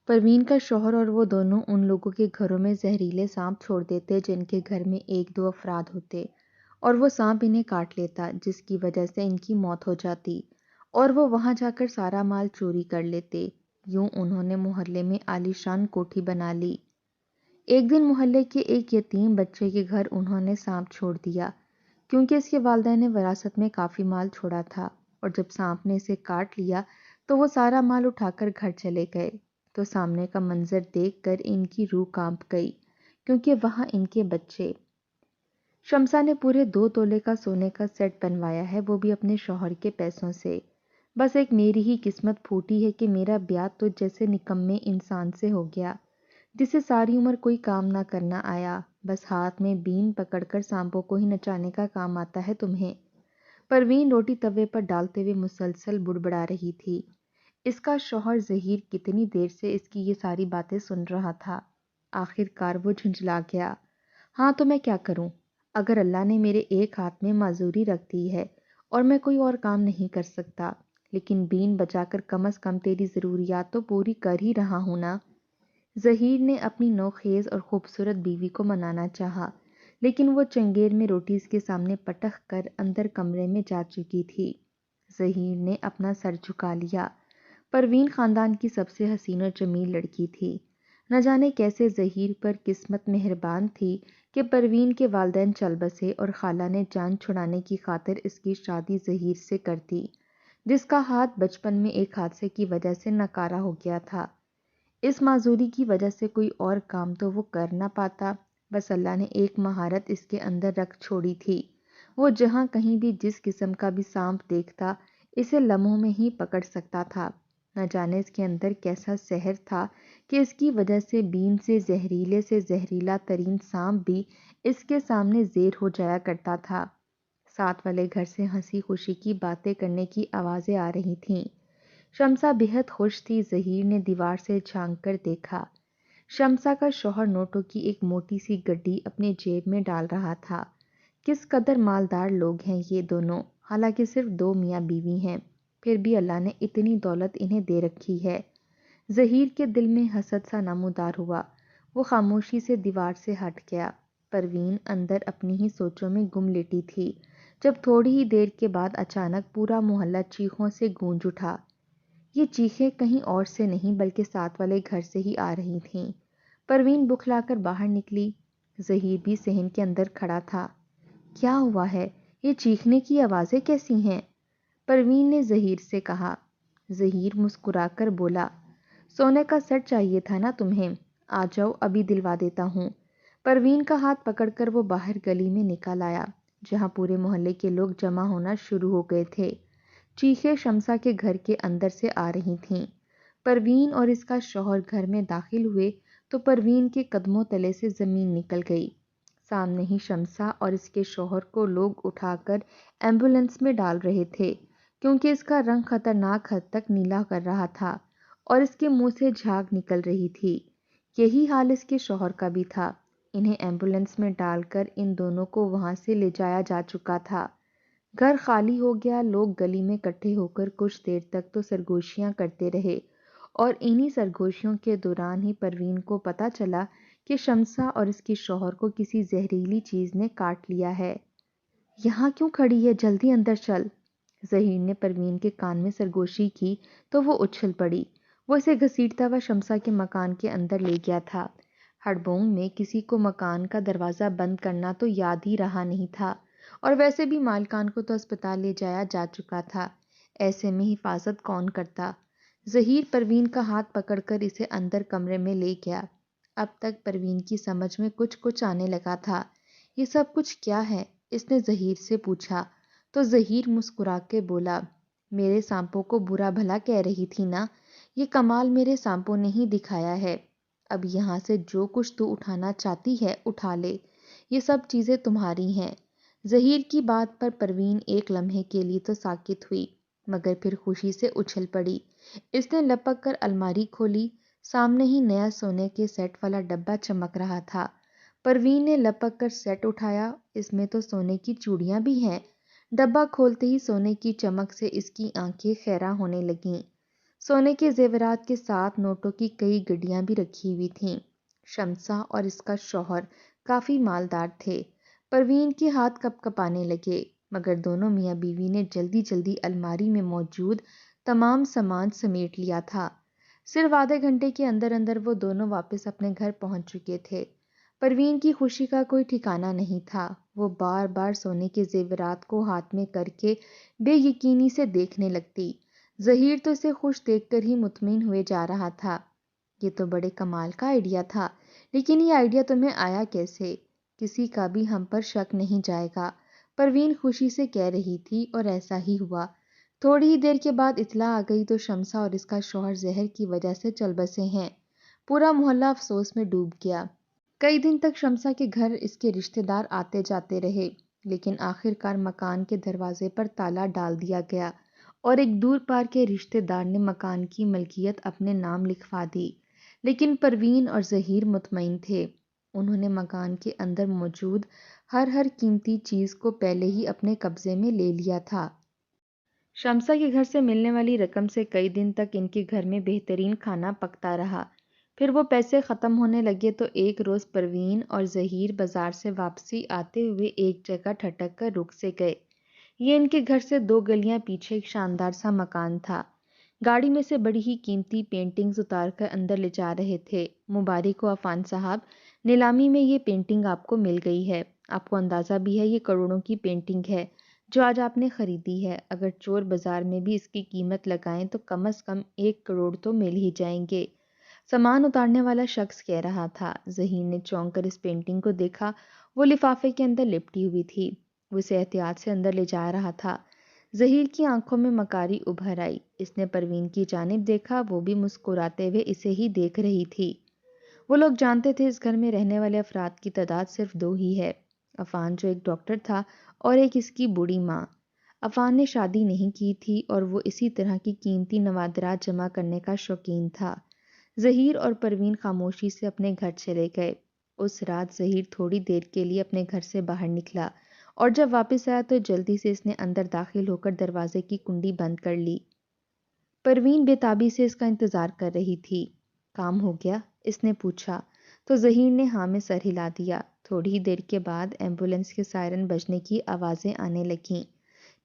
پروین کا شوہر اور وہ دونوں ان لوگوں کے گھروں میں زہریلے سانپ چھوڑ دیتے جن کے گھر میں ایک دو افراد ہوتے، اور وہ سانپ انہیں کاٹ لیتا جس کی وجہ سے ان کی موت ہو جاتی، اور وہ وہاں جا کر سارا مال چوری کر لیتے۔ یوں انہوں نے محلے میں عالیشان کوٹھی بنا لی۔ ایک دن محلے کے ایک یتیم بچے کے گھر انہوں نے سانپ چھوڑ دیا، کیونکہ اس کے والدین نے وراثت میں کافی مال چھوڑا تھا، اور جب سانپ نے اسے کاٹ لیا تو وہ سارا مال اٹھا کر گھر چلے گئے۔ تو سامنے کا منظر دیکھ کر ان کی روح کانپ گئی، کیونکہ وہاں ان کے بچے۔ شمسا نے پورے 2 تولے کا سونے کا سیٹ بنوایا ہے، وہ بھی اپنے شوہر کے پیسوں سے۔ بس ایک میری ہی قسمت پھوٹی ہے کہ میرا بیاہ تو جیسے نکمے انسان سے ہو گیا، جسے ساری عمر کوئی کام نہ کرنا آیا، بس ہاتھ میں بین پکڑ کر سانپوں کو ہی نچانے کا کام آتا ہے تمہیں۔ پروین روٹی توے پر ڈالتے ہوئے مسلسل بڑبڑا رہی تھی۔ اس کا شوہر ظہیر کتنی دیر سے اس کی یہ ساری باتیں سن رہا تھا۔ آخر کار وہ جھنجھلا گیا۔ ہاں تو میں کیا کروں؟ اگر اللہ نے میرے ایک ہاتھ میں معذوری رکھ دی ہے اور میں کوئی اور کام نہیں کر سکتا، لیکن بین بجا کر کم از کم تیری ضروریات تو پوری کر ہی رہا ہوں نا۔ ظہیر نے اپنی نوخیز اور خوبصورت بیوی کو منانا چاہا، لیکن وہ چنگیر میں روٹی اس کے سامنے پٹخ کر اندر کمرے میں جا چکی تھی۔ ظہیر نے اپنا سر جھکا لیا۔ پروین خاندان کی سب سے حسین و جمیل لڑکی تھی۔ نہ جانے کیسے ظہیر پر قسمت مہربان تھی کہ پروین کے والدین چل بسے اور خالہ نے جان چھڑانے کی خاطر اس کی شادی ظہیر سے کر دی، جس کا ہاتھ بچپن میں ایک حادثے کی وجہ سے ناکارہ ہو گیا تھا۔ اس معذوری کی وجہ سے کوئی اور کام تو وہ کر نہ پاتا، بس اللہ نے ایک مہارت اس کے اندر رکھ چھوڑی تھی۔ وہ جہاں کہیں بھی جس قسم کا بھی سانپ دیکھتا اسے لمحوں میں ہی پکڑ سکتا تھا۔ نہ جانے اس کے اندر کیسا سحر تھا کہ اس کی وجہ سے بین سے زہریلا ترین سانپ بھی اس کے سامنے زیر ہو جایا کرتا تھا۔ ساتھ والے گھر سے ہنسی خوشی کی باتیں کرنے کی آوازیں آ رہی تھیں۔ شمسا بہت خوش تھی۔ ظہیر نے دیوار سے جھانک کر دیکھا۔ شمسا کا شوہر نوٹوں کی ایک موٹی سی گڈی اپنے جیب میں ڈال رہا تھا۔ کس قدر مالدار لوگ ہیں یہ دونوں، حالانکہ صرف 2 میاں بیوی ہیں، پھر بھی اللہ نے اتنی دولت انہیں دے رکھی ہے۔ ظہیر کے دل میں حسد سا نمودار ہوا۔ وہ خاموشی سے دیوار سے ہٹ گیا۔ پروین اندر اپنی ہی سوچوں میں گم لیٹی تھی، جب تھوڑی ہی دیر کے بعد اچانک پورا محلہ چیخوں سے گونج اٹھا۔ یہ چیخیں کہیں اور سے نہیں بلکہ ساتھ والے گھر سے ہی آ رہی تھیں۔ پروین بکھلا کر باہر نکلی۔ ظہیر بھی صحن کے اندر کھڑا تھا۔ کیا ہوا ہے؟ یہ چیخنے کی آوازیں کیسی ہیں؟ پروین نے ظہیر سے کہا۔ ظہیر مسکرا کر بولا، سونے کا سیٹ چاہیے تھا نا تمہیں، آ جاؤ ابھی دلوا دیتا ہوں۔ پروین کا ہاتھ پکڑ کر وہ باہر گلی میں نکل آیا، جہاں پورے محلے کے لوگ جمع ہونا شروع ہو گئے تھے۔ چیخیں شمسا کے گھر کے اندر سے آ رہی تھیں۔ پروین اور اس کا شوہر گھر میں داخل ہوئے تو پروین کے قدموں تلے سے زمین نکل گئی۔ سامنے ہی شمسا اور اس کے شوہر کو لوگ اٹھا کر ایمبولینس میں ڈال رہے تھے، کیونکہ اس کا رنگ خطرناک حد تک نیلا کر رہا تھا اور اس کے منہ سے جھاگ نکل رہی تھی۔ یہی حال اس کے شوہر کا بھی تھا۔ انہیں ایمبولینس میں ڈال کر ان دونوں کو وہاں سے لے جایا جا چکا تھا۔ گھر خالی ہو گیا۔ لوگ گلی میں اکٹھے ہو کر کچھ دیر تک تو سرگوشیاں کرتے رہے، اور انہی سرگوشیوں کے دوران ہی پروین کو پتہ چلا کہ شمسا اور اس کے شوہر کو کسی زہریلی چیز نے کاٹ لیا ہے۔ یہاں کیوں کھڑی ہے؟ جلدی اندر چل۔ ظہیر نے پروین کے کان میں سرگوشی کی تو وہ اچھل پڑی۔ وہ اسے گھسیٹتا ہوا شمسا کے مکان کے اندر لے گیا تھا۔ ہڑبونگ میں کسی کو مکان کا دروازہ بند کرنا تو یاد ہی رہا نہیں تھا، اور ویسے بھی مالکان کو تو اسپتال لے جایا جا چکا تھا۔ ایسے میں حفاظت کون کرتا؟ ظہیر پروین کا ہاتھ پکڑ کر اسے اندر کمرے میں لے گیا۔ اب تک پروین کی سمجھ میں کچھ آنے لگا تھا۔ یہ سب کچھ کیا ہے؟ اس نے ظہیر سے پوچھا تو ظہیر مسکرا کے بولا، میرے سانپوں کو برا بھلا کہہ رہی تھی نا، یہ کمال میرے سانپوں نے ہی دکھایا ہے۔ اب یہاں سے جو کچھ تو اٹھانا چاہتی ہے اٹھا لے، یہ سب چیزیں تمہاری ہیں۔ ظہیر کی بات پر پروین ایک لمحے کے لیے تو ساکت ہوئی، مگر پھر خوشی سے اچھل پڑی۔ اس نے لپک کر الماری کھولی۔ سامنے ہی نیا سونے کے سیٹ والا ڈبہ چمک رہا تھا۔ پروین نے لپک کر سیٹ اٹھایا۔ اس میں تو سونے کی چوڑیاں بھی ہیں۔ ڈبہ کھولتے ہی سونے کی چمک سے اس کی آنکھیں خیرہ ہونے لگیں۔ سونے کے زیورات کے ساتھ نوٹوں کی کئی گڈیاں بھی رکھی ہوئی تھیں۔ شمسا اور اس کا شوہر کافی مالدار تھے۔ پروین کے ہاتھ کپ کپانے لگے، مگر دونوں میاں بیوی نے جلدی جلدی الماری میں موجود تمام سامان سمیٹ لیا تھا۔ صرف آدھے گھنٹے کے اندر اندر وہ دونوں واپس اپنے گھر پہنچ چکے تھے۔ پروین کی خوشی کا کوئی ٹھکانہ نہیں تھا۔ وہ بار بار سونے کے زیورات کو ہاتھ میں کر کے بے یقینی سے دیکھنے لگتی۔ ظہیر تو اسے خوش دیکھ کر ہی مطمئن ہوئے جا رہا تھا۔ یہ تو بڑے کمال کا آئیڈیا تھا، لیکن یہ آئیڈیا تمہیں آیا کیسے؟ کسی کا بھی ہم پر شک نہیں جائے گا، پروین خوشی سے کہہ رہی تھی، اور ایسا ہی ہوا۔ تھوڑی ہی دیر کے بعد اطلاع آ گئی تو شمسا اور اس کا شوہر زہر کی وجہ سے چل بسے ہیں۔ پورا محلہ افسوس میں ڈوب گیا۔ کئی دن تک شمسا کے گھر اس کے رشتہ دار آتے جاتے رہے، لیکن آخر کار مکان کے دروازے پر تالا ڈال دیا گیا اور ایک دور پار کے رشتہ دار نے مکان کی ملکیت اپنے نام لکھوا دی۔ لیکن پروین اور ظہیر مطمئن تھے۔ انہوں نے مکان کے اندر موجود ہر قیمتی چیز کو پہلے ہی اپنے قبضے میں لے لیا تھا۔ شمسا کے گھر سے ملنے والی رقم سے کئی دن تک ان کے گھر میں بہترین کھانا پکتا رہا۔ پھر وہ پیسے ختم ہونے لگے تو ایک روز پروین اور ظہیر بازار سے واپسی آتے ہوئے ایک جگہ ٹھٹک کر رک سے گئے۔ یہ ان کے گھر سے 2 گلیاں پیچھے ایک شاندار سا مکان تھا۔ گاڑی میں سے بڑی ہی قیمتی پینٹنگز اتار کر اندر لے جا رہے تھے۔ مبارک ہو عفان صاحب، نیلامی میں یہ پینٹنگ آپ کو مل گئی ہے۔ آپ کو اندازہ بھی ہے یہ کروڑوں کی پینٹنگ ہے جو آج آپ نے خریدی ہے۔ اگر چور بازار میں بھی اس کی قیمت لگائیں تو کم از کم 1 کروڑ تو مل ہی جائیں گے۔ سامان اتارنے والا شخص کہہ رہا تھا۔ ظہیر نے چونک کر اس پینٹنگ کو دیکھا۔ وہ لفافے کے اندر لپٹی ہوئی تھی۔ وہ اسے احتیاط سے اندر لے جا رہا تھا۔ ظہیر کی آنکھوں میں مکاری ابھر آئی۔ اس نے پروین کی جانب دیکھا، وہ بھی مسکراتے ہوئے اسے ہی دیکھ رہی تھی۔ وہ لوگ جانتے تھے اس گھر میں رہنے والے افراد کی تعداد صرف 2 ہی ہے، عفان جو ایک ڈاکٹر تھا اور ایک اس کی بوڑھی ماں۔ عفان نے شادی نہیں کی تھی اور وہ اسی طرح کی قیمتی نوادرات جمع کرنے کا شوقین تھا۔ ظہیر اور پروین خاموشی سے اپنے گھر چلے گئے۔ اس رات ظہیر تھوڑی دیر کے لیے اپنے گھر سے باہر نکلا اور جب واپس آیا تو جلدی سے اس نے اندر داخل ہو کر دروازے کی کنڈی بند کر لی۔ پروین بے تابی سے اس کا انتظار کر رہی تھی۔ کام ہو گیا؟ اس نے پوچھا تو ظہیر نے ہاں میں سر ہلا دیا۔ تھوڑی ہی دیر کے بعد ایمبولینس کے سائرن بجنے کی آوازیں آنے لگیں۔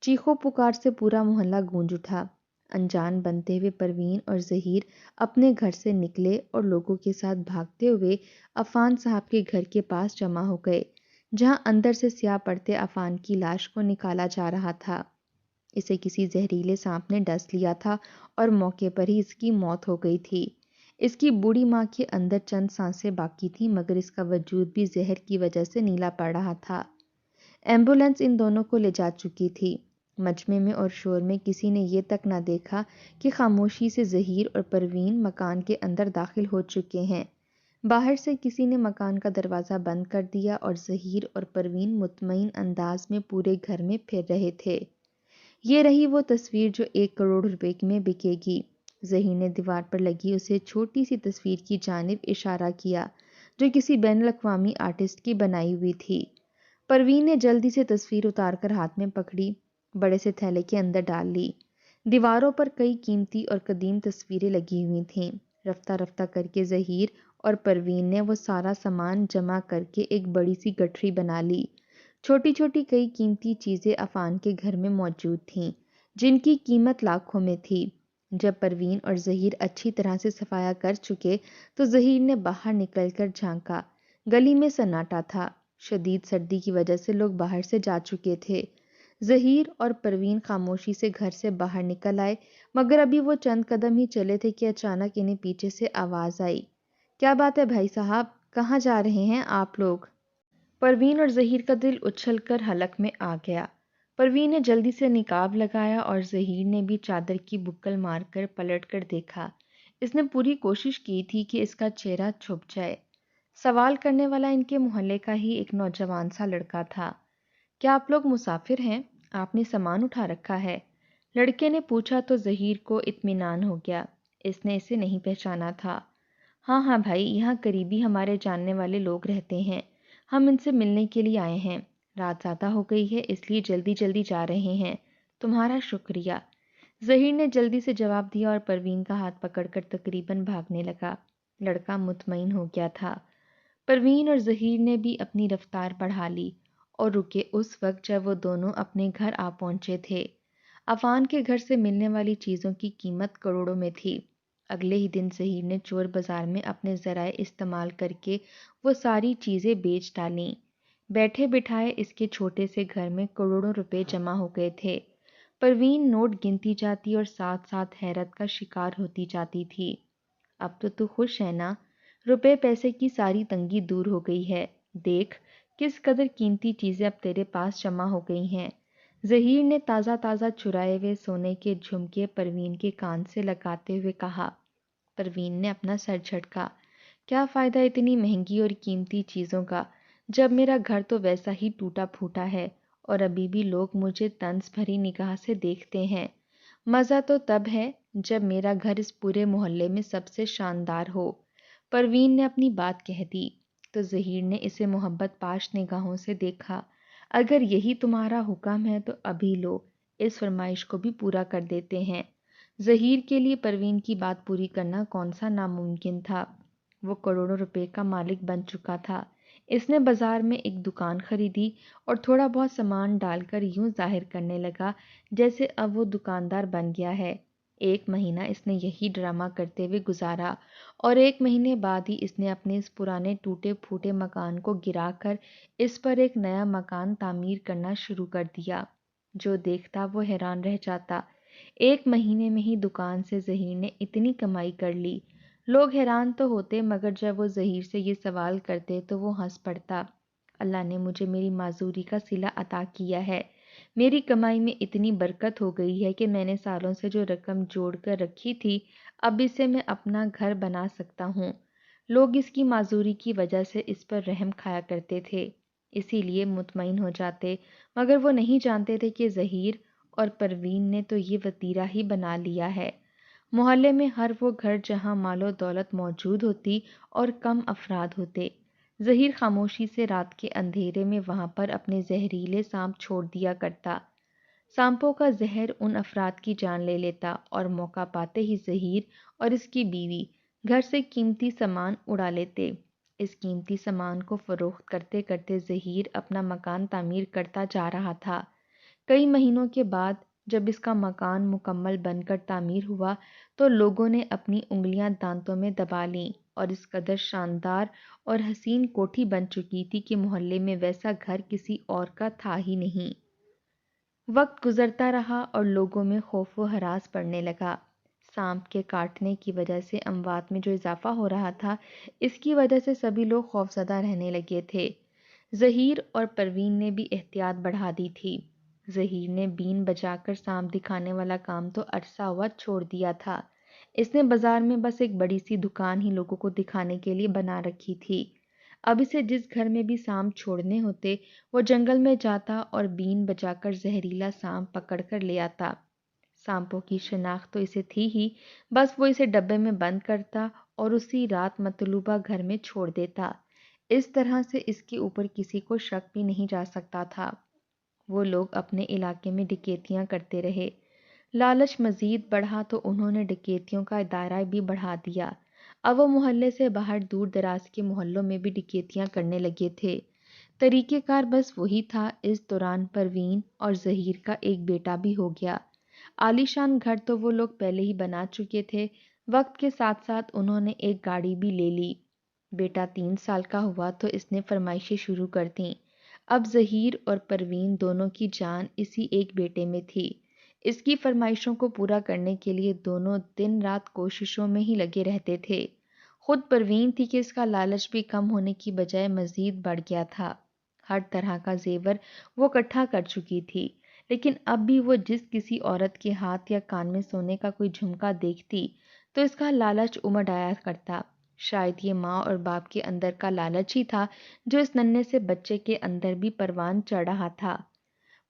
چیخو پکار سے پورا محلہ گونج اٹھا۔ انجان بنتے ہوئے پروین اور ظہیر اپنے گھر سے نکلے اور لوگوں کے ساتھ بھاگتے ہوئے عفان صاحب کے گھر کے پاس جمع ہو گئے، جہاں اندر سے سیاہ پڑتے عفان کی لاش کو نکالا جا رہا تھا۔ اسے کسی زہریلے سانپ نے ڈس لیا تھا اور موقع پر ہی اس کی موت ہو گئی تھی۔ اس کی بوڑھی ماں کے اندر چند سانسیں باقی تھیں، مگر اس کا وجود بھی زہر کی وجہ سے نیلا پڑ رہا تھا۔ ایمبولینس ان دونوں کو لے جا چکی تھی۔ مجمع میں اور شور میں کسی نے یہ تک نہ دیکھا کہ خاموشی سے ظہیر اور پروین مکان کے اندر داخل ہو چکے ہیں۔ باہر سے کسی نے مکان کا دروازہ بند کر دیا اور ظہیر اور پروین مطمئن انداز میں پورے گھر میں پھر رہے تھے۔ یہ رہی وہ تصویر جو 1 کروڑ روپے میں بکے گی۔ ظہیر نے دیوار پر لگی اسے چھوٹی سی تصویر کی جانب اشارہ کیا جو کسی بین الاقوامی آرٹسٹ کی بنائی ہوئی تھی۔ پروین نے جلدی سے تصویر اتار کر ہاتھ میں پکڑی، بڑے سے تھیلے کے اندر ڈال لی۔ دیواروں پر کئی قیمتی اور قدیم تصویریں لگی ہوئی تھیں۔ رفتہ رفتہ کر کے ظہیر اور پروین نے وہ سارا سامان جمع کر کے ایک بڑی سی گٹھری بنا لی۔ چھوٹی چھوٹی کئی قیمتی چیزیں عفان کے گھر میں موجود تھیں، جن کی قیمت لاکھوں میں تھی۔ جب پروین اور ظہیر اچھی طرح سے صفایا کر چکے تو ظہیر نے باہر نکل کر جھانکا۔ گلی میں سناٹا تھا۔ شدید سردی کی وجہ سے لوگ باہر سے جا چکے تھے۔ ظہیر اور پروین خاموشی سے گھر سے باہر نکل آئے، مگر ابھی وہ چند قدم ہی چلے تھے کہ اچانک انہیں پیچھے سے آواز آئی۔ کیا بات ہے بھائی صاحب، کہاں جا رہے ہیں آپ لوگ؟ پروین اور ظہیر کا دل اچھل کر حلق میں آ گیا۔ پروین نے جلدی سے نقاب لگایا اور ظہیر نے بھی چادر کی بکل مار کر پلٹ کر دیکھا۔ اس نے پوری کوشش کی تھی کہ اس کا چہرہ چھپ جائے۔ سوال کرنے والا ان کے محلے کا ہی ایک نوجوان سا لڑکا تھا۔ کیا آپ لوگ مسافر ہیں؟ آپ نے سامان اٹھا رکھا ہے؟ لڑکے نے پوچھا تو ظہیر کو اطمینان ہو گیا۔ اس نے اسے نہیں پہچانا تھا۔ ہاں ہاں بھائی، یہاں قریبی ہمارے جاننے والے لوگ رہتے ہیں، ہم ان سے ملنے کے لیے آئے ہیں۔ رات زیادہ ہو گئی ہے اس لیے جلدی جلدی جا رہے ہیں۔ تمہارا شکریہ۔ ظہیر نے جلدی سے جواب دیا اور پروین کا ہاتھ پکڑ کر تقریباً بھاگنے لگا۔ لڑکا مطمئن ہو گیا تھا۔ پروین اور ظہیر نے بھی اپنی رفتار بڑھا لی اور رکے اس وقت جب وہ دونوں اپنے گھر آ پہنچے تھے۔ عفان کے گھر سے ملنے والی چیزوں کی قیمت کروڑوں میں تھی۔ اگلے ہی دن ظہیر نے چور بازار میں اپنے ذرائع استعمال کر کے وہ ساری چیزیں بیچ ڈالیں۔ بیٹھے بٹھائے اس کے چھوٹے سے گھر میں کروڑوں روپے جمع ہو گئے تھے۔ پروین نوٹ گنتی جاتی اور ساتھ ساتھ حیرت کا شکار ہوتی جاتی تھی۔ اب تو خوش ہے نا؟ روپے پیسے کی ساری تنگی دور ہو گئی ہے۔ دیکھ کس قدر قیمتی چیزیں اب تیرے پاس جمع ہو گئی ہیں۔ ظہیر نے تازہ تازہ چرائے ہوئے سونے کے جھمکے پروین کے کان سے لگاتے ہوئے کہا۔ پروین نے اپنا سر جھٹکا۔ کیا فائدہ اتنی مہنگی اور قیمتی چیزوں کا جب میرا گھر تو ویسا ہی ٹوٹا پھوٹا ہے اور ابھی بھی لوگ مجھے طنز بھری نگاہ سے دیکھتے ہیں۔ مزہ تو تب ہے جب میرا گھر اس پورے محلے میں سب سے شاندار ہو۔ پروین نے اپنی بات کہہ دی تو ظہیر نے اسے محبت پاش نگاہوں سے دیکھا۔ اگر یہی تمہارا حکم ہے تو ابھی لو، اس فرمائش کو بھی پورا کر دیتے ہیں۔ ظہیر کے لیے پروین کی بات پوری کرنا کون سا ناممکن تھا۔ وہ کروڑوں روپے کا مالک بن چکا تھا۔ اس نے بازار میں ایک دکان خریدی اور تھوڑا بہت سامان ڈال کر یوں ظاہر کرنے لگا جیسے اب وہ دکاندار بن گیا ہے۔ 1 مہینہ اس نے یہی ڈرامہ کرتے ہوئے گزارا اور 1 مہینے بعد ہی اس نے اپنے اس پرانے ٹوٹے پھوٹے مکان کو گرا کر اس پر ایک نیا مکان تعمیر کرنا شروع کر دیا۔ جو دیکھتا وہ حیران رہ جاتا۔ 1 مہینے میں ہی دکان سے ظہیر نے اتنی کمائی کر لی۔ لوگ حیران تو ہوتے مگر جب وہ ظہیر سے یہ سوال کرتے تو وہ ہنس پڑتا۔ اللہ نے مجھے میری معذوری کا صلہ عطا کیا ہے۔ میری کمائی میں اتنی برکت ہو گئی ہے کہ میں نے سالوں سے جو رقم جوڑ کر رکھی تھی اب اسے میں اپنا گھر بنا سکتا ہوں۔ لوگ اس کی معذوری کی وجہ سے اس پر رحم کھایا کرتے تھے، اسی لیے مطمئن ہو جاتے، مگر وہ نہیں جانتے تھے کہ ظہیر اور پروین نے تو یہ وتیرہ ہی بنا لیا ہے۔ محلے میں ہر وہ گھر جہاں مال و دولت موجود ہوتی اور کم افراد ہوتے، ظہیر خاموشی سے رات کے اندھیرے میں وہاں پر اپنے زہریلے سانپ چھوڑ دیا کرتا۔ سانپوں کا زہر ان افراد کی جان لے لیتا اور موقع پاتے ہی ظہیر اور اس کی بیوی گھر سے قیمتی سامان اڑا لیتے۔ اس قیمتی سامان کو فروخت کرتے کرتے ظہیر اپنا مکان تعمیر کرتا جا رہا تھا۔ کئی مہینوں کے بعد جب اس کا مکان مکمل بن کر تعمیر ہوا تو لوگوں نے اپنی انگلیاں دانتوں میں دبا لیں اور اس قدر شاندار اور حسین کوٹھی بن چکی تھی کہ محلے میں ویسا گھر کسی اور کا تھا ہی نہیں۔ وقت گزرتا رہا اور لوگوں میں خوف و ہراس بڑھنے لگا۔ سانپ کے کاٹنے کی وجہ سے اموات میں جو اضافہ ہو رہا تھا، اس کی وجہ سے سبھی لوگ خوفزدہ رہنے لگے تھے۔ ظہیر اور پروین نے بھی احتیاط بڑھا دی تھی۔ ظہیر نے بین بجا کر سانپ دکھانے والا کام تو عرصہ ہوا چھوڑ دیا تھا۔ اس نے بازار میں بس ایک بڑی سی دکان ہی لوگوں کو دکھانے کے لیے بنا رکھی تھی۔ اب اسے جس گھر میں بھی سانپ چھوڑنے ہوتے وہ جنگل میں جاتا اور بین بجا کر زہریلا سانپ پکڑ کر لے آتا۔ سانپوں کی شناخت تو اسے تھی ہی، بس وہ اسے ڈبے میں بند کرتا اور اسی رات مطلوبہ گھر میں چھوڑ دیتا۔ اس طرح سے اس کے اوپر کسی کو شک بھی نہیں جا سکتا تھا۔ وہ لوگ اپنے علاقے میں ڈکیتیاں کرتے رہے۔ لالچ مزید بڑھا تو انہوں نے ڈکیتیوں کا دائرہ بھی بڑھا دیا۔ اب وہ محلے سے باہر دور دراز کے محلوں میں بھی ڈکیتیاں کرنے لگے تھے۔ طریقہ کار بس وہی تھا۔ اس دوران پروین اور ظہیر کا ایک بیٹا بھی ہو گیا۔ عالیشان گھر تو وہ لوگ پہلے ہی بنا چکے تھے، وقت کے ساتھ ساتھ انہوں نے ایک گاڑی بھی لے لی۔ بیٹا 3 سال کا ہوا تو اس نے فرمائشیں شروع کر دیں۔ اب ظہیر اور پروین دونوں کی جان اسی ایک بیٹے میں تھی۔ اس کی فرمائشوں کو پورا کرنے کے لیے دونوں دن رات کوششوں میں ہی لگے رہتے تھے۔ خود پروین تھی کہ اس کا لالچ بھی کم ہونے کی بجائے مزید بڑھ گیا تھا۔ ہر طرح کا زیور وہ اکٹھا کر چکی تھی، لیکن اب بھی وہ جس کسی عورت کے ہاتھ یا کان میں سونے کا کوئی جھمکا دیکھتی تو اس کا لالچ امڈ آیا کرتا۔ شاید یہ ماں اور باپ کے اندر کا لالچ ہی تھا جو اس ننھے سے بچے کے اندر بھی پروان چڑھ رہا تھا۔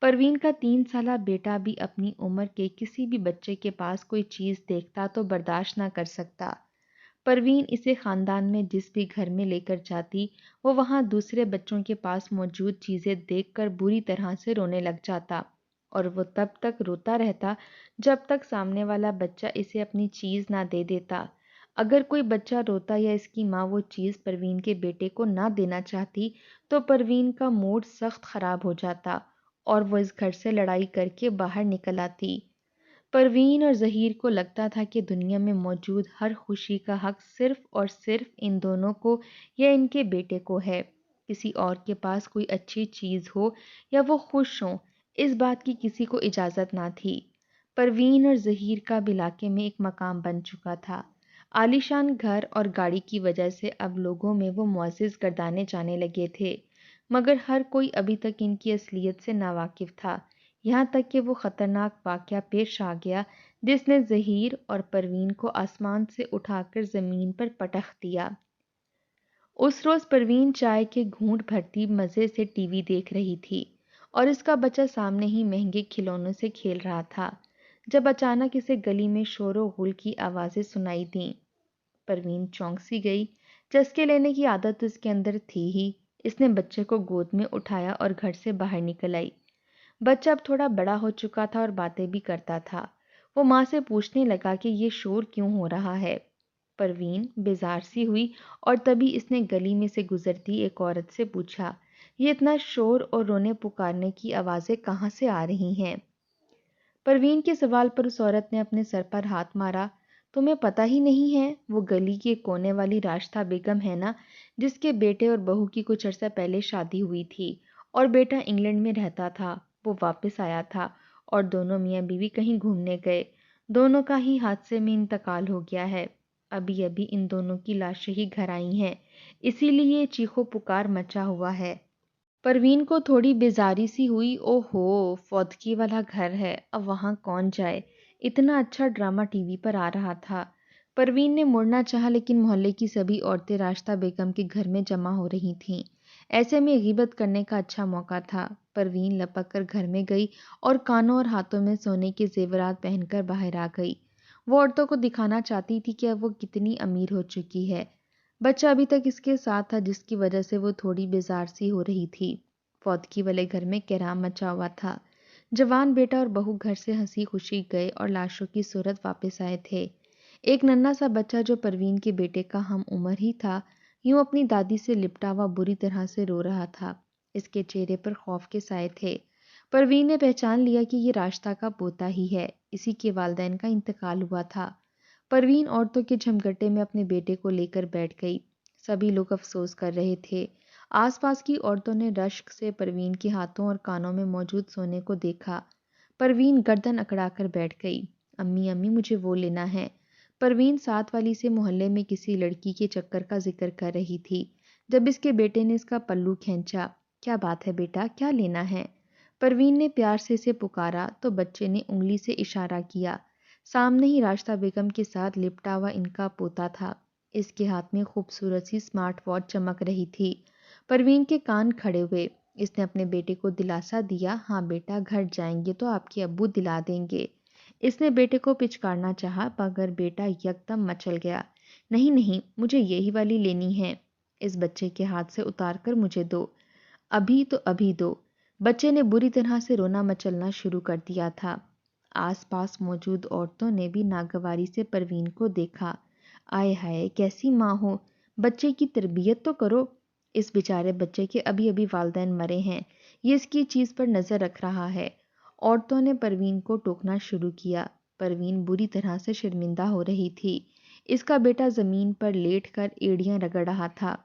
پروین کا 3 سالہ بیٹا بھی اپنی عمر کے کسی بھی بچے کے پاس کوئی چیز دیکھتا تو برداشت نہ کر سکتا۔ پروین اسے خاندان میں جس بھی گھر میں لے کر جاتی وہ وہاں دوسرے بچوں کے پاس موجود چیزیں دیکھ کر بری طرح سے رونے لگ جاتا۔ اور وہ تب تک روتا رہتا جب تک سامنے والا بچہ اسے اپنی چیز نہ دے دیتا۔ اگر کوئی بچہ روتا یا اس کی ماں وہ چیز پروین کے بیٹے کو نہ دینا چاہتی تو پروین کا موڈ سخت خراب ہو جاتا اور وہ اس گھر سے لڑائی کر کے باہر نکل آتی۔ پروین اور ظہیر کو لگتا تھا کہ دنیا میں موجود ہر خوشی کا حق صرف اور صرف ان دونوں کو یا ان کے بیٹے کو ہے۔ کسی اور کے پاس کوئی اچھی چیز ہو یا وہ خوش ہوں، اس بات کی کسی کو اجازت نہ تھی۔ پروین اور ظہیر کا بھی علاقے میں ایک مقام بن چکا تھا۔ عالیشان گھر اور گاڑی کی وجہ سے اب لوگوں میں وہ معزز گردانے جانے لگے تھے، مگر ہر کوئی ابھی تک ان کی اصلیت سے ناواقف تھا، یہاں تک کہ وہ خطرناک واقعہ پیش آ گیا جس نے ظہیر اور پروین کو آسمان سے اٹھا کر زمین پر پٹخ دیا۔ اس روز پروین چائے کے گھونٹ بھرتی مزے سے ٹی وی دیکھ رہی تھی اور اس کا بچہ سامنے ہی مہنگے کھلونوں سے کھیل رہا تھا جب اچانک اسے گلی میں شور و غل کی آوازیں سنائی دیں۔ پروین چونک سی گئی۔ چسکے لینے کی عادت اس کے اندر تھی ہی۔ اس نے بچے کو گود میں اٹھایا اور گھر سے باہر نکل آئی۔ بچہ اب تھوڑا بڑا ہو چکا تھا اور باتیں بھی کرتا تھا۔ وہ ماں سے پوچھنے لگا کہ یہ شور کیوں ہو رہا ہے۔ پروین بیزار سی ہوئی اور تبھی اس نے گلی میں سے گزرتی ایک عورت سے پوچھا، یہ اتنا شور اور رونے پکارنے کی آوازیں کہاں سے آ رہی ہیں؟ پروین کے سوال پر اس عورت نے اپنے سر پر ہاتھ مارا، تمہیں پتہ ہی نہیں ہے؟ وہ گلی کے کونے والی راشدہ بیگم ہے نا، جس کے بیٹے اور بہو کی کچھ عرصہ پہلے شادی ہوئی تھی اور بیٹا انگلینڈ میں رہتا تھا۔ وہ واپس آیا تھا اور دونوں میاں بیوی کہیں گھومنے گئے۔ دونوں کا ہی حادثے میں انتقال ہو گیا ہے۔ ابھی ابھی ان دونوں کی لاشیں ہی گھر آئی ہیں، اسی لیے چیخو پکار مچا ہوا ہے۔ پروین کو تھوڑی بیزاری سی ہوئی۔ او ہو، فوتگی والا گھر ہے، اب وہاں کون جائے؟ اتنا اچھا ڈرامہ ٹی وی پر آ رہا تھا۔ پروین نے مڑنا چاہا لیکن محلے کی سبھی عورتیں راشدہ بیگم کے گھر میں جمع ہو رہی تھیں۔ ایسے میں غیبت کرنے کا اچھا موقع تھا۔ پروین لپک کر گھر میں گئی اور کانوں اور ہاتھوں میں سونے کے زیورات پہن کر باہر آ گئی۔ وہ عورتوں کو دکھانا چاہتی تھی کہ اب وہ کتنی امیر ہو چکی ہے۔ بچہ ابھی تک اس کے ساتھ تھا جس کی وجہ سے وہ تھوڑی بیزار سی ہو رہی تھی۔ فوتگی والے گھر میں کہرام مچا ہوا تھا۔ جوان بیٹا اور بہو گھر سے ہنسی خوشی گئے اور لاشوں کی صورت واپس آئے تھے۔ ایک ننھا سا بچہ جو پروین کے بیٹے کا ہم عمر ہی تھا، یوں اپنی دادی سے لپٹا ہوا بری طرح سے رو رہا تھا۔ اس کے چہرے پر خوف کے سائے تھے۔ پروین نے پہچان لیا کہ یہ راشدہ کا پوتا ہی ہے، اسی کے والدین کا انتقال ہوا تھا۔ پروین عورتوں کے جھمگٹے میں اپنے بیٹے کو لے کر بیٹھ گئی۔ سبھی لوگ افسوس کر رہے تھے۔ آس پاس کی عورتوں نے رشک سے پروین کے ہاتھوں اور کانوں میں موجود سونے کو دیکھا۔ پروین گردن اکڑا کر بیٹھ گئی۔ امی امی مجھے وہ لینا ہے۔ پروین ساتھ والی سے محلے میں کسی لڑکی کے چکر کا ذکر کر رہی تھی جب اس کے بیٹے نے اس کا پلو کھینچا۔ کیا بات ہے بیٹا، کیا لینا ہے؟ پروین نے پیار سے اسے پکارا تو بچے نے انگلی سے اشارہ کیا۔ سامنے ہی راشدہ بیگم کے ساتھ لپٹا ہوا ان کا پوتا تھا۔ اس کے ہاتھ میں خوبصورت سی سمارٹ واچ چمک رہی تھی۔ پروین کے کان کھڑے ہوئے۔ اس نے اپنے بیٹے کو دلاسا دیا، ہاں بیٹا، گھر جائیں گے تو آپ کے ابو دلا دیں گے۔ اس نے بیٹے کو پچکارنا چاہا مگر بیٹا یکدم مچل گیا۔ نہیں نہیں، مجھے یہی والی لینی ہے۔ اس بچے کے ہاتھ سے اتار کر مجھے دو، ابھی تو ابھی دو۔ بچے نے بری طرح سے رونا مچلنا شروع کر دیا تھا۔ آس پاس موجود عورتوں نے بھی ناگواری سے پروین کو دیکھا۔ آئے ہائے، کیسی ماں ہو، بچے کی تربیت تو کرو۔ اس بیچارے بچے کے ابھی ابھی والدین مرے ہیں، یہ اس کی چیز پر نظر رکھ رہا ہے۔ عورتوں نے پروین کو ٹوکنا شروع کیا۔ پروین بری طرح سے شرمندہ ہو رہی تھی۔ اس کا بیٹا زمین پر لیٹ کر ایڑیاں رگڑ رہا تھا۔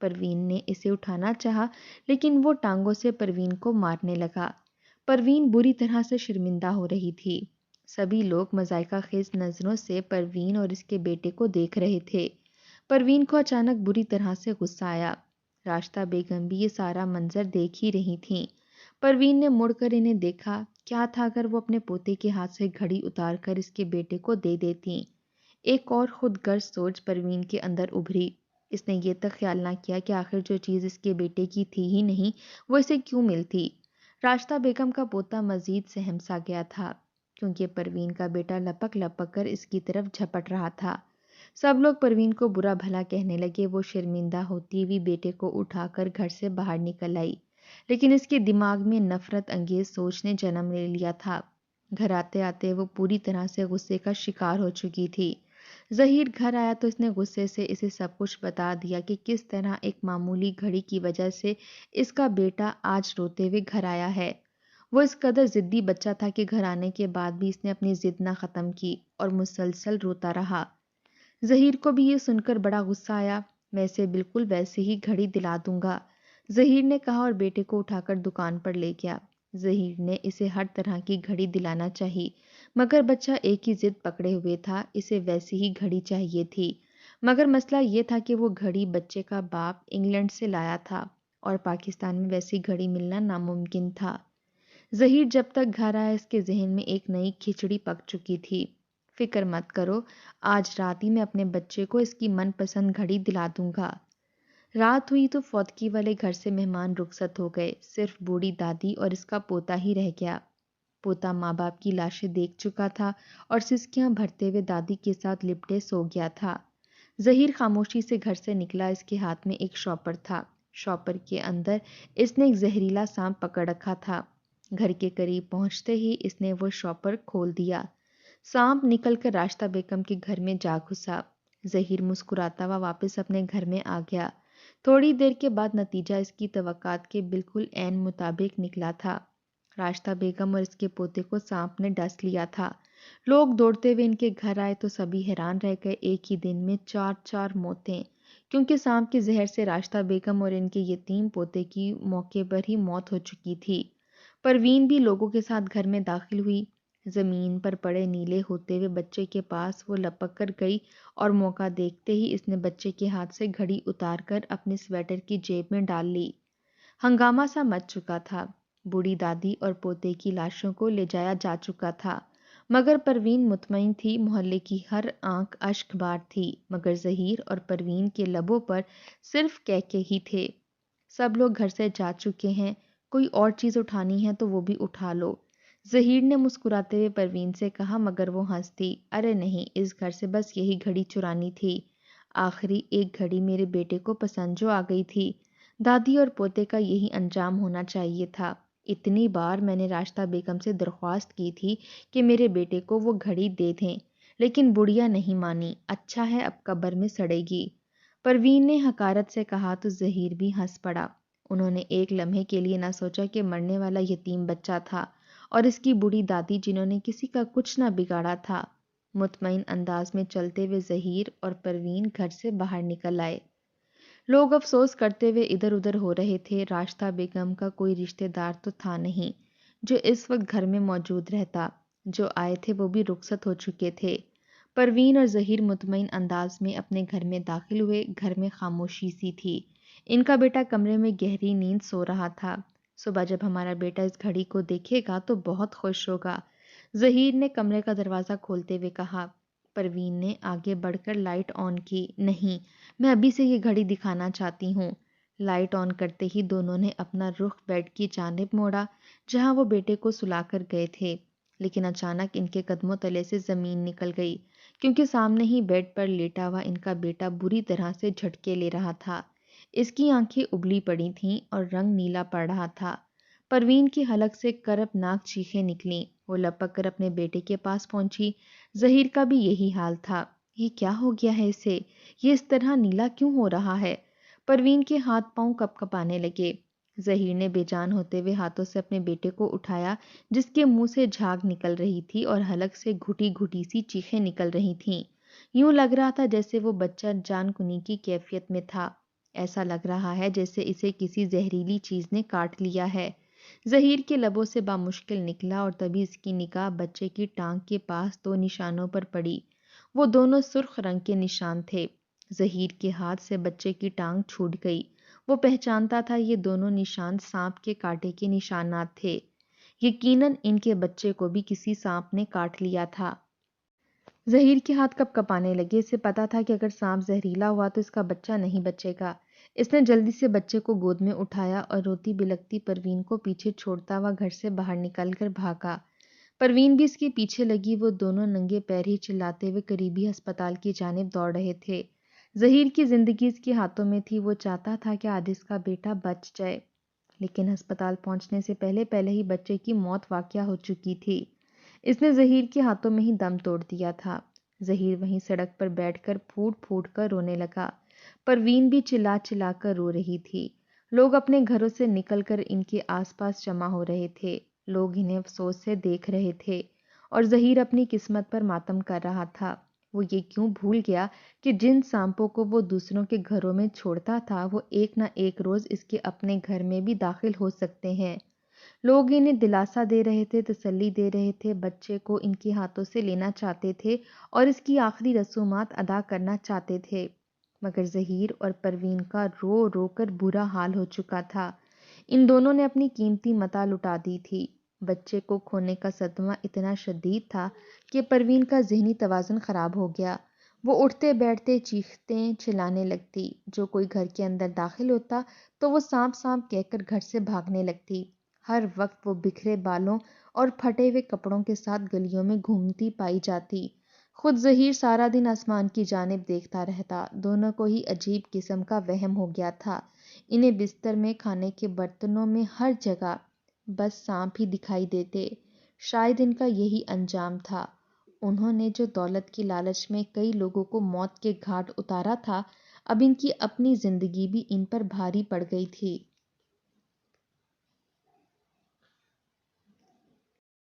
پروین نے اسے اٹھانا چاہا لیکن وہ ٹانگوں سے پروین کو مارنے لگا۔ پروین بری طرح سے شرمندہ ہو رہی تھی۔ سبھی لوگ مضائقہ خیز نظروں سے پروین اور اس کے بیٹے کو دیکھ رہے تھے۔ پروین کو اچانک بری طرح سے غصہ آیا۔ راشدہ بیگم بھی یہ سارا منظر دیکھ ہی رہی تھیں۔ پروین نے مڑ کر انہیں دیکھا۔ کیا تھا اگر وہ اپنے پوتے کے ہاتھ سے گھڑی اتار کر اس کے بیٹے کو دے دیتی؟ ایک اور خود غرض سوچ پروین کے اندر ابھری۔ اس نے یہ تک خیال نہ کیا کہ آخر جو چیز اس کے بیٹے کی تھی ہی نہیں، وہ اسے کیوں ملتی؟ راشدہ بیگم کا پوتا مزید سہم سا گیا تھا کیونکہ پروین کا بیٹا لپک لپک کر اس کی طرف جھپٹ رہا تھا۔ سب لوگ پروین کو برا بھلا کہنے لگے۔ وہ شرمندہ ہوتی ہوئی بیٹے کو اٹھا کر گھر سے باہر نکل آئی۔ لیکن اس کے دماغ میں نفرت انگیز سوچ نے جنم لے لیا تھا۔ گھر آتے آتے وہ پوری طرح سے غصے کا شکار ہو چکی تھی۔ ظہیر گھر آیا تو اس نے غصے سے اسے سب کچھ بتا دیا کہ کس طرح ایک معمولی گھڑی کی وجہ سے اس کا بیٹا آج روتے ہوئے گھر آیا ہے۔ وہ اس قدر ضدی بچہ تھا کہ گھر آنے کے بعد بھی اس نے اپنی ضد نہ ختم کی اور مسلسل روتا رہا۔ ظہیر کو بھی یہ سن کر بڑا غصہ آیا۔ میں اسے بالکل ویسے ہی گھڑی دلا دوں گا، ظہیر نے کہا اور بیٹے کو اٹھا کر دکان پر لے گیا۔ ظہیر نے اسے ہر طرح کی گھڑی دلانا چاہی، مگر بچہ ایک ہی ضد پکڑے ہوئے تھا، اسے ویسی ہی گھڑی چاہیے تھی۔ مگر مسئلہ یہ تھا کہ وہ گھڑی بچے کا باپ انگلینڈ سے لایا تھا اور پاکستان میں ویسی گھڑی ملنا ناممکن تھا۔ ظہیر جب تک گھر آیا اس کے ذہن میں ایک نئی کھچڑی پک چکی تھی۔ فکر مت کرو، آج رات ہی میں اپنے بچے کو اس کی من پسند گھڑی دلا دوں گا۔ رات ہوئی تو فوتکی والے گھر سے مہمان رخصت ہو گئے، صرف بوڑھی دادی اور اس کا پوتا ہی رہ گیا۔ پوتا ماں باپ کی لاشیں دیکھ چکا تھا اور سسکیاں بھرتے ہوئے دادی کے ساتھ لپٹے سو گیا تھا۔ ظہیر خاموشی سے گھر سے نکلا، اس کے ہاتھ میں ایک شاپر تھا۔ شاپر کے اندر اس نے ایک زہریلا سانپ پکڑ رکھا تھا۔ گھر کے قریب پہنچتے ہی اس نے وہ شاپر کھول دیا۔ سانپ نکل کر راشدہ بیگم کے گھر میں جا گھسا۔ ظہیر مسکراتا ہوا واپس اپنے گھر میں آ گیا۔ تھوڑی دیر کے بعد نتیجہ اس کی توقعات کے بالکل عین مطابق نکلا تھا۔ راشدہ بیگم اور اس کے پوتے کو سانپ نے ڈس لیا تھا۔ لوگ دوڑتے ہوئے ان کے گھر آئے تو سبھی حیران رہ گئے، ایک ہی دن میں 4 موتیں، کیونکہ سانپ کے زہر سے راشدہ بیگم اور ان کے یتیم پوتے کی موقع پر ہی موت ہو چکی تھی۔ پروین بھی لوگوں کے ساتھ گھر میں داخل ہوئی۔ زمین پر پڑے نیلے ہوتے ہوئے بچے کے پاس وہ لپک کر گئی اور موقع دیکھتے ہی اس نے بچے کے ہاتھ سے گھڑی اتار کر اپنے سویٹر کی جیب میں ڈال لی۔ ہنگامہ سا مچ چکا تھا۔ بوڑھی دادی اور پوتے کی لاشوں کو لے جایا جا چکا تھا، مگر پروین مطمئن تھی۔ محلے کی ہر آنکھ اشک بار تھی، مگر ظہیر اور پروین کے لبوں پر صرف کہکے ہی تھے۔ سب لوگ گھر سے جا چکے ہیں، کوئی اور چیز اٹھانی ہے تو وہ بھی اٹھا لو، ظہیر نے مسکراتے ہوئے پروین سے کہا، مگر وہ ہنس دی۔ ارے نہیں، اس گھر سے بس یہی گھڑی چرانی تھی، آخری ایک گھڑی میرے بیٹے کو پسند جو آ گئی تھی۔ دادی اور پوتے کا یہی انجام ہونا چاہیے تھا۔ اتنی بار میں نے راشدہ بیگم سے درخواست کی تھی کہ میرے بیٹے کو وہ گھڑی دے دیں، لیکن بڑھیا نہیں مانی۔ اچھا ہے اب قبر میں سڑے گی، پروین نے حقارت سے کہا تو ظہیر بھی ہنس پڑا۔ انہوں نے ایک لمحے کے لیے نہ سوچا کہ مرنے والا یتیم بچہ تھا اور اس کی بوڑھی دادی جنہوں نے کسی کا کچھ نہ بگاڑا تھا۔ مطمئن انداز میں چلتے ہوئے ظہیر اور پروین گھر سے باہر نکل آئے۔ لوگ افسوس کرتے ہوئے ادھر ادھر ہو رہے تھے۔ راشدہ بیگم کا کوئی رشتہ دار تو تھا نہیں جو اس وقت گھر میں موجود رہتا، جو آئے تھے وہ بھی رخصت ہو چکے تھے۔ پروین اور ظہیر مطمئن انداز میں اپنے گھر میں داخل ہوئے۔ گھر میں خاموشی سی تھی۔ ان کا بیٹا کمرے میں گہری نیند سو رہا تھا۔ صبح جب ہمارا بیٹا اس گھڑی کو دیکھے گا تو بہت خوش ہوگا، ظہیر نے کمرے کا دروازہ کھولتے ہوئے کہا۔ پروین نے آگے بڑھ کر لائٹ آن کی۔ نہیں، میں ابھی سے یہ گھڑی دکھانا چاہتی ہوں۔ لائٹ آن کرتے ہی دونوں نے اپنا رخ بیڈ کی جانب موڑا جہاں وہ بیٹے کو سلا کر گئے تھے، لیکن اچانک ان کے قدموں تلے سے زمین نکل گئی، کیونکہ سامنے ہی بیڈ پر لیٹا ہوا ان کا بیٹا بری طرح سے جھٹکے لے رہا تھا۔ اس کی آنکھیں ابلی پڑی تھیں اور رنگ نیلا پڑ رہا تھا۔ پروین کی حلق سے کرپناک چیخیں نکلیں۔ وہ لپک کر اپنے بیٹے کے پاس پہنچی۔ ظہیر کا بھی یہی حال تھا۔ یہ کیا ہو گیا ہے اسے؟ یہ اس طرح نیلا کیوں ہو رہا ہے؟ پروین کے ہاتھ پاؤں کپ کپانے لگے۔ ظہیر نے بے جان ہوتے ہوئے ہاتھوں سے اپنے بیٹے کو اٹھایا جس کے منہ سے جھاگ نکل رہی تھی اور حلق سے گھٹی گھٹی سی چیخیں نکل رہی تھیں۔ یوں لگ رہا تھا جیسے وہ بچہ جان کنی کی کیفیت میں تھا۔ ایسا لگ رہا ہے جیسے اسے کسی زہریلی چیز نے کاٹ لیا ہے۔ ظہیر کے لبوں سے بامشکل نکلا اور تبھی اس کی نگاہ بچے کی ٹانگ کے پاس 2 نشانوں پر پڑی۔ وہ دونوں سرخ رنگ کے نشان تھے۔ ظہیر کے ہاتھ سے بچے کی ٹانگ چھوٹ گئی۔ وہ پہچانتا تھا یہ دونوں نشان سانپ کے کانٹے کے نشانات تھے۔ یقیناً ان کے بچے کو بھی کسی سانپ نے کاٹ لیا تھا۔ ظہیر کے ہاتھ کپ کپانے لگے۔ اسے پتا تھا کہ اگر سانپ زہریلا ہوا تو اس کا بچہ نہیں بچے گا۔ اس نے جلدی سے بچے کو گود میں اٹھایا اور روتی بلکتی پروین کو پیچھے چھوڑتا ہوا گھر سے باہر نکل کر بھاگا۔ پروین بھی اس کے پیچھے لگی۔ وہ دونوں ننگے پیر ہی چلاتے ہوئے قریبی ہسپتال کی جانب دوڑ رہے تھے۔ ظہیر کی زندگی اس کے ہاتھوں میں تھی۔ وہ چاہتا تھا کہ آج اس کا بیٹا بچ جائے، لیکن ہسپتال پہنچنے سے پہلے پہلے ہی بچے کی موت واقع ہو چکی تھی۔ اس نے ظہیر کے ہاتھوں میں ہی دم توڑ دیا تھا۔ ظہیر وہیں سڑک پر بیٹھ کر پھوٹ پھوٹ کر رونے لگا۔ پروین بھی چلا چلا کر رو رہی تھی۔ لوگ اپنے گھروں سے نکل کر ان کے آس پاس جمع ہو رہے تھے۔ لوگ انہیں افسوس سے دیکھ رہے تھے اور ظہیر اپنی قسمت پر ماتم کر رہا تھا۔ وہ یہ کیوں بھول گیا کہ جن سانپوں کو وہ دوسروں کے گھروں میں چھوڑتا تھا وہ ایک نہ ایک روز اس کے اپنے گھر میں بھی داخل ہو سکتے ہیں۔ لوگ انہیں دلاسا دے رہے تھے، تسلی دے رہے تھے، بچے کو ان کے ہاتھوں سے لینا چاہتے تھے اور اس کی آخری رسومات ادا کرنا چاہتے تھے، مگر ظہیر اور پروین کا رو رو کر برا حال ہو چکا تھا۔ ان دونوں نے اپنی قیمتی متاع لٹا دی تھی۔ بچے کو کھونے کا صدمہ اتنا شدید تھا کہ پروین کا ذہنی توازن خراب ہو گیا۔ وہ اٹھتے بیٹھتے چیختے چلانے لگتی۔ جو کوئی گھر کے اندر داخل ہوتا تو وہ سانپ سانپ کہہ کر گھر سے بھاگنے لگتی۔ ہر وقت وہ بکھرے بالوں اور پھٹے ہوئے کپڑوں کے ساتھ گلیوں میں گھومتی پائی جاتی۔ خود ظہیر سارا دن آسمان کی جانب دیکھتا رہتا۔ دونوں کو ہی عجیب قسم کا وہم ہو گیا تھا۔ انہیں بستر میں، کھانے کے برتنوں میں، ہر جگہ بس سانپ ہی دکھائی دیتے۔ شاید ان کا یہی انجام تھا۔ انہوں نے جو دولت کی لالچ میں کئی لوگوں کو موت کے گھاٹ اتارا تھا، اب ان کی اپنی زندگی بھی ان پر بھاری پڑ گئی تھی۔